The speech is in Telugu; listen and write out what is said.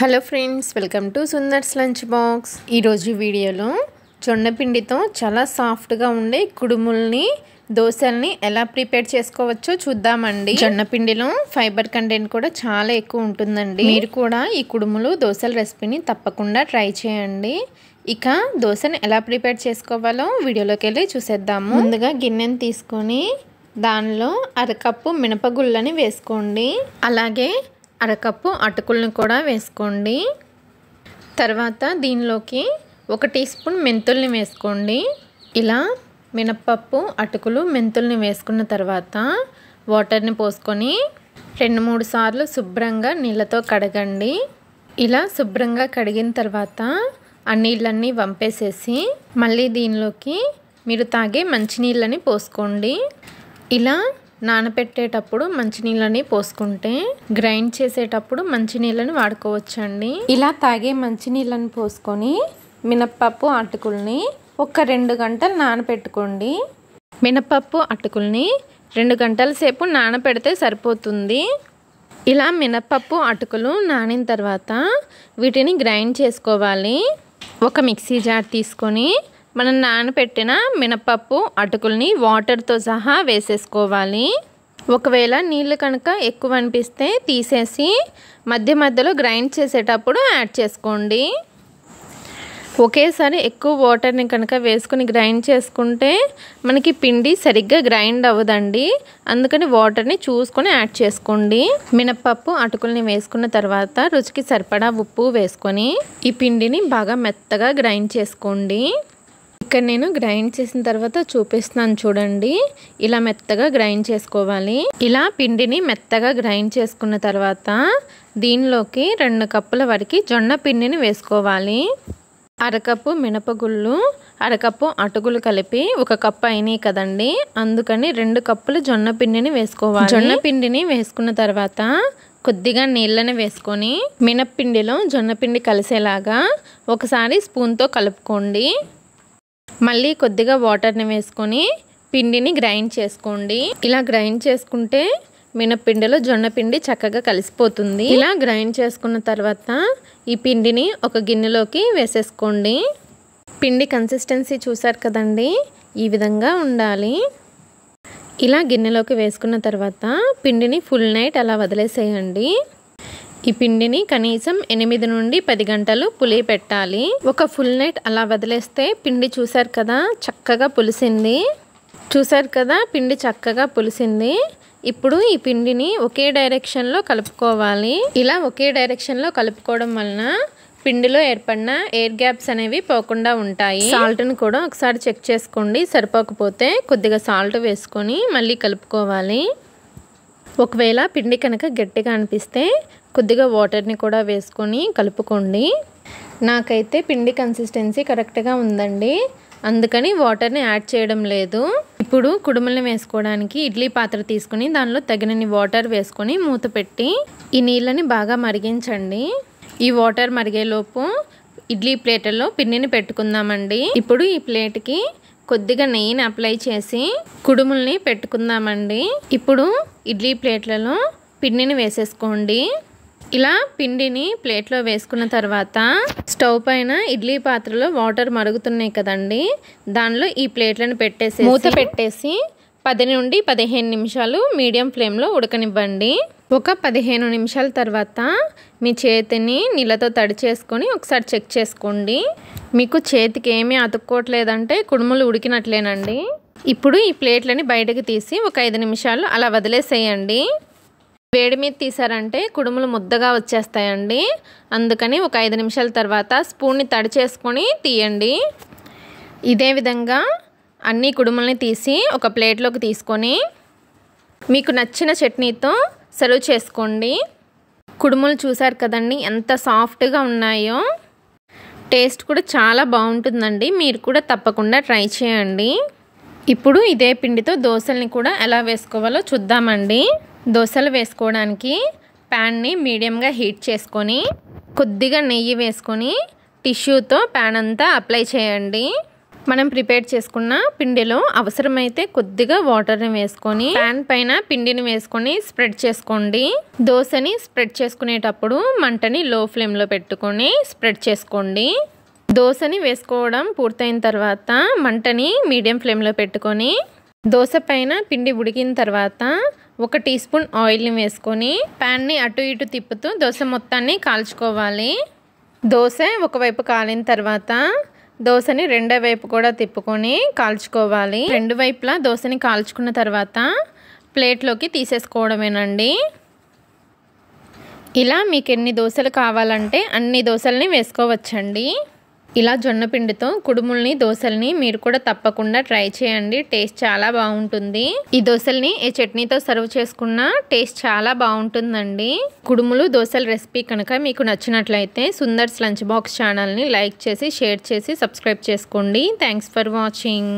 Hello friends, welcome to Sundar's lunch box. ఈరోజు వీడియోలో జొన్నపిండితో చాలా సాఫ్ట్గా ఉండే కుడుముల్ని దోశల్ని ఎలా ప్రిపేర్ చేసుకోవచ్చో చూద్దామండి. జొన్నపిండిలో ఫైబర్ కంటెంట్ కూడా చాలా ఎక్కువ ఉంటుందండి. మీరు కూడా ఈ కుడుములు దోశల రెసిపీని తప్పకుండా ట్రై చేయండి. ఇక దోశని ఎలా ప్రిపేర్ చేసుకోవాలో వీడియోలోకి వెళ్ళి చూసేద్దాము. ముందుగా గిన్నెని తీసుకొని దానిలో అరకప్పు మినపగుళ్ళని వేసుకోండి. అలాగే అరకప్పు అటుకులను కూడా వేసుకోండి. తర్వాత దీనిలోకి 1 టీ స్పూన్ మెంతుల్ని వేసుకోండి. ఇలా మినప్పప్పు, అటుకులు, మెంతుల్ని వేసుకున్న తర్వాత వాటర్ని పోసుకొని 2-3 సార్లు శుభ్రంగా నీళ్ళతో కడగండి. ఇలా శుభ్రంగా కడిగిన తర్వాత ఆ నీళ్ళన్నీ వంపేసేసి మళ్ళీ దీనిలోకి మీరు తాగే మంచినీళ్ళని పోసుకోండి. ఇలా నానబెట్టేటప్పుడు మంచినీళ్ళని పోసుకుంటే గ్రైండ్ చేసేటప్పుడు మంచినీళ్ళని వాడుకోవచ్చండి. ఇలా తాగే మంచినీళ్ళని పోసుకొని మినప్పప్పు, అటుకుల్ని ఒక 2 గంటలు నానబెట్టుకోండి. మినప్పప్పు, అటుకుల్ని 2 గంటల సేపు నానబెడితే సరిపోతుంది. ఇలా మినప్పప్పు, అటుకులు నానిన తర్వాత వీటిని గ్రైండ్ చేసుకోవాలి. ఒక మిక్సీ జార్ తీసుకొని మనం నానబెట్టిన మినపప్పు, అటుకుల్ని వాటర్తో సహా వేసేసుకోవాలి. ఒకవేళ నీళ్ళు కనుక ఎక్కువ అనిపిస్తే తీసేసి మధ్య మధ్యలో గ్రైండ్ చేసేటప్పుడు యాడ్ చేసుకోండి. ఒకేసారి ఎక్కువ వాటర్ని కనుక వేసుకుని గ్రైండ్ చేసుకుంటే మనకి పిండి సరిగ్గా గ్రైండ్ అవ్వదండి. అందుకని వాటర్ని చూసుకొని యాడ్ చేసుకోండి. మినపప్పు, అటుకుల్ని వేసుకున్న తర్వాత రుచికి సరిపడా ఉప్పు వేసుకొని ఈ పిండిని బాగా మెత్తగా గ్రైండ్ చేసుకోండి. ఇక్కడ నేను గ్రైండ్ చేసిన తర్వాత చూపిస్తున్నాను చూడండి. ఇలా మెత్తగా గ్రైండ్ చేసుకోవాలి. ఇలా పిండిని మెత్తగా గ్రైండ్ చేసుకున్న తర్వాత దీనిలోకి 2 కప్పుల వరకు జొన్న పిండిని వేసుకోవాలి. అరకప్పు మినపగుళ్ళు, అరకప్పు అటుకులు కలిపి 1 కప్పు అయినాయి కదండి. అందుకని 2 కప్పులు జొన్న పిండిని వేసుకోవాలి. జొన్న పిండిని వేసుకున్న తర్వాత కొద్దిగా నీళ్ళని వేసుకొని మినప్పిండిలో జొన్న పిండి కలిసేలాగా ఒకసారి స్పూన్తో కలుపుకోండి. మళ్ళీ కొద్దిగా వాటర్ని వేసుకొని పిండిని గ్రైండ్ చేసుకోండి. ఇలా గ్రైండ్ చేసుకుంటే మినప్పిండిలో జొన్న పిండి చక్కగా కలిసిపోతుంది. ఇలా గ్రైండ్ చేసుకున్న తర్వాత ఈ పిండిని ఒక గిన్నెలోకి వేసేసుకోండి. పిండి కన్సిస్టెన్సీ చూసారు కదండి, ఈ విధంగా ఉండాలి. ఇలా గిన్నెలోకి వేసుకున్న తర్వాత పిండిని ఫుల్ నైట్ అలా వదిలేసేయండి. ఈ పిండిని కనీసం 8 నుండి 10 గంటలు పులియ పెట్టాలి. ఒక ఫుల్ నైట్ అలా వదిలేస్తే పిండి చూసారు కదా చక్కగా పులిసింది. చూసారు కదా పిండి చక్కగా పులిసింది. ఇప్పుడు ఈ పిండిని ఒకే డైరెక్షన్లో కలుపుకోవాలి. ఇలా ఒకే డైరెక్షన్లో కలుపుకోవడం వలన పిండిలో ఏర్పడిన ఎయిర్ గ్యాప్స్ అనేవి పోకుండా ఉంటాయి. సాల్ట్ని కూడా ఒకసారి చెక్ చేసుకోండి. సరిపోకపోతే కొద్దిగా సాల్ట్ వేసుకొని మళ్ళీ కలుపుకోవాలి. ఒకవేళ పిండి కనుక గట్టిగా అనిపిస్తే కొద్దిగా వాటర్ని కూడా వేసుకొని కలుపుకోండి. నాకైతే పిండి కన్సిస్టెన్సీ కరెక్ట్గా ఉందండి, అందుకని వాటర్ని యాడ్ చేయడం లేదు. ఇప్పుడు కుడుముల్ని వేసుకోవడానికి ఇడ్లీ పాత్ర తీసుకుని దానిలో తగినన్ని వాటర్ వేసుకొని మూత పెట్టి ఈ నీళ్ళని బాగా మరిగించండి. ఈ వాటర్ మరిగేలోపు ఇడ్లీ ప్లేట్లలో పిండిని పెట్టుకుందామండి. ఇప్పుడు ఈ ప్లేట్కి కొద్దిగా నెయ్యిని అప్లై చేసి కుడుముల్ని పెట్టుకుందామండి. ఇప్పుడు ఇడ్లీ ప్లేట్లలో పిండిని వేసేసుకోండి. ఇలా పిండిని ప్లేట్లో వేసుకున్న తర్వాత స్టవ్ పైన ఇడ్లీ పాత్రలో వాటర్ మరుగుతున్నాయి కదండి, దానిలో ఈ ప్లేట్లను పెట్టేసి మూత పెట్టేసి 10 నుండి 15 నిమిషాలు మీడియం ఫ్లేమ్లో ఉడకనివ్వండి. ఒక 15 నిమిషాల తర్వాత మీ చేతిని నీళ్ళతో తడి చేసుకొని ఒకసారి చెక్ చేసుకోండి. మీకు చేతికి ఏమీ అతుక్కోవట్లేదంటే కుడుములు ఉడికినట్లేనండి. ఇప్పుడు ఈ ప్లేట్లని బయటకు తీసి ఒక 5 నిమిషాలు అలా వదిలేసేయండి. వేడి మీద తీసారంటే కుడుములు ముద్దగా వచ్చేస్తాయండి. అందుకని ఒక 5 నిమిషాల తర్వాత స్పూన్ని తడి చేసుకొని తీయండి. ఇదే విధంగా అన్ని కుడుముల్ని తీసి ఒక ప్లేట్లోకి తీసుకొని మీకు నచ్చిన చట్నీతో సర్వ్ చేసుకోండి. కుడుములు చూసారు కదండి ఎంత సాఫ్ట్గా ఉన్నాయో. టేస్ట్ కూడా చాలా బాగుంటుందండి. మీరు కూడా తప్పకుండా ట్రై చేయండి. ఇప్పుడు ఇదే పిండితో దోశల్ని కూడా ఎలా వేసుకోవాలో చూద్దామండి. దోశలు వేసుకోవడానికి ప్యాన్ని మీడియంగా హీట్ చేసుకొని కొద్దిగా నెయ్యి వేసుకొని టిష్యూతో ప్యాన్ అంతా అప్లై చేయండి. మనం ప్రిపేర్ చేసుకున్న పిండిలో అవసరమైతే కొద్దిగా వాటర్ని వేసుకొని ప్యాన్ పైన పిండిని వేసుకొని స్ప్రెడ్ చేసుకోండి. దోశని స్ప్రెడ్ చేసుకునేటప్పుడు మంటని లో ఫ్లేమ్లో పెట్టుకొని స్ప్రెడ్ చేసుకోండి. దోశని వేసుకోవడం పూర్తయిన తర్వాత మంటని మీడియం ఫ్లేమ్లో పెట్టుకొని దోశ పైన పిండి ఉడికిన తర్వాత 1 టీ స్పూన్ ఆయిల్ని వేసుకొని ప్యాన్ని అటు ఇటు తిప్పుతూ దోశ మొత్తాన్ని కాల్చుకోవాలి. దోశ ఒకవైపు కాలిన తర్వాత దోశని రెండో వైపు కూడా తిప్పుకొని కాల్చుకోవాలి. రెండు వైపులా దోశని కాల్చుకున్న తర్వాత ప్లేట్లోకి తీసేసుకోవడమేనండి. ఇలా మీకు ఎన్ని దోశలు కావాలంటే అన్ని దోశల్ని వేసుకోవచ్చండి. ఇలా జొన్న పిండితో కుడుముల్ని దోశల్ని మీరు కూడా తప్పకుండా ట్రై చేయండి. టేస్ట్ చాలా బాగుంటుంది. ఈ దోశల్ని ఏ చట్నీతో సర్వ్ చేసుకున్నా టేస్ట్ చాలా బాగుంటుందండి. కుడుములు దోశల రెసిపీ కనుక మీకు నచ్చినట్లయితే సుందర్స్ లంచ్ బాక్స్ ఛానల్ని లైక్ చేసి షేర్ చేసి సబ్స్క్రైబ్ చేసుకోండి. Thanks for watching.